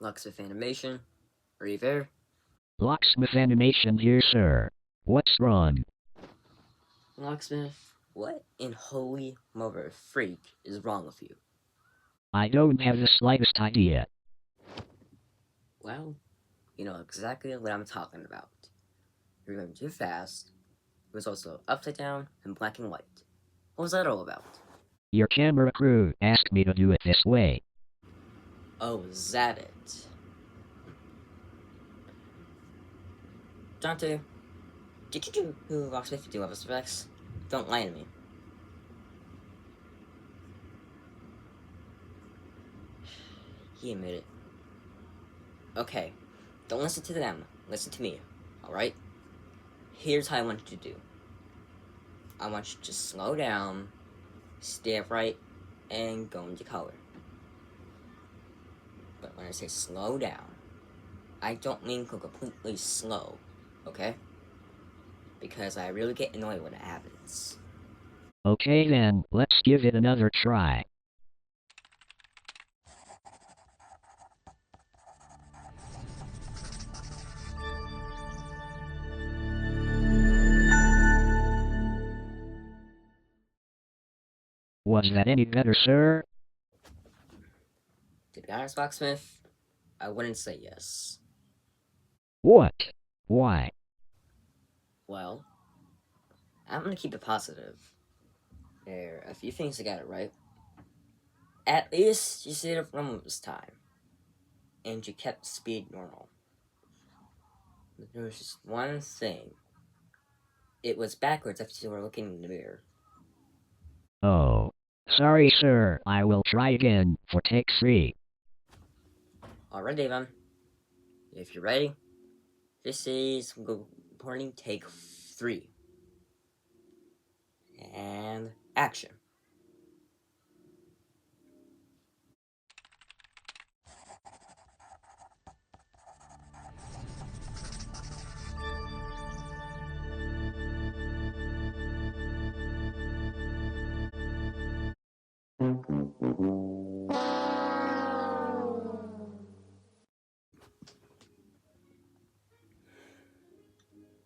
Locksmith Animation. Are you there? Locksmith Animation here, sir. What's wrong? Locksmith, what in holy mother of freak is wrong with you? I don't have the slightest idea. Well, you know exactly what I'm talking about. You're going too fast. It was also upside down and black and white. What was that all about? Your camera crew asked me to do it this way. Oh, is that it? Dante, did you do who Locksmith do other specs? Don't lie to me. He admitted. Okay, don't listen to them. Listen to me, alright? Here's how I want you to do. I want you to slow down, stay upright, and go into color. But when I say slow down, I don't mean go completely slow, okay? Because I really get annoyed when it happens. Okay then, let's give it another try. Was that any better, sir? To be honest, Locksmith, I wouldn't say yes. What? Why? Well, I'm gonna keep it positive. There are a few things to get it right. At least you stayed up normal this time. And you kept speed normal. There was just one thing. It was backwards after you were looking in the mirror. Oh. Sorry, sir. I will try again for take 3. Alright, Avon. If you're ready, this is recording take 3. And action.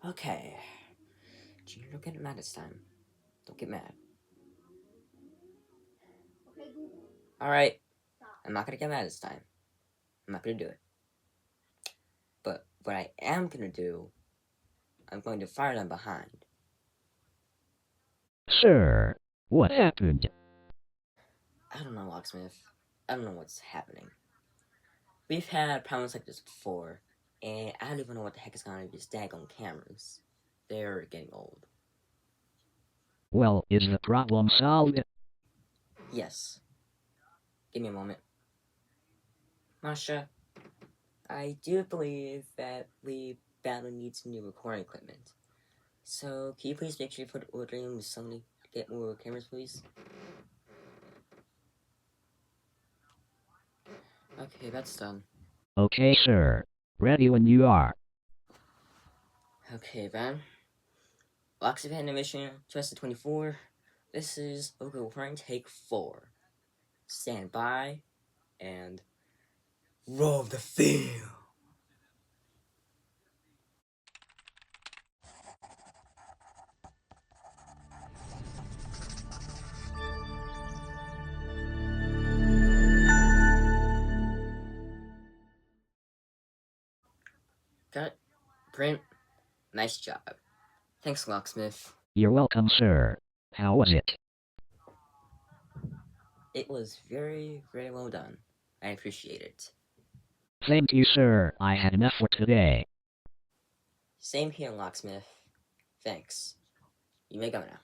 Okay. Junior, don't get mad this time. Don't get mad. Alright. I'm not gonna get mad this time. I'm not gonna do it. But what I am gonna do, I'm going to fire them behind. Sir, what happened? I don't know, Locksmith. I don't know what's happening. We've had problems like this before, and I don't even know what the heck is going on with these daggone cameras. They're getting old. Well, is the problem solved? Yes. Give me a moment. Masha, I do believe that we badly need some new recording equipment. So, can you please make sure you put ordering with somebody to get more cameras, please? Okay, that's done. Okay, sir. Ready when you are. Okay, then. Locksmith Animation 2024. This is okay, recording take 4. Stand by and roll the film. Cut. Print. Nice job. Thanks, Locksmith. You're welcome, sir. How was it? It was very, very well done. I appreciate it. Thank you, sir. I had enough for today. Same here, Locksmith. Thanks. You may go now.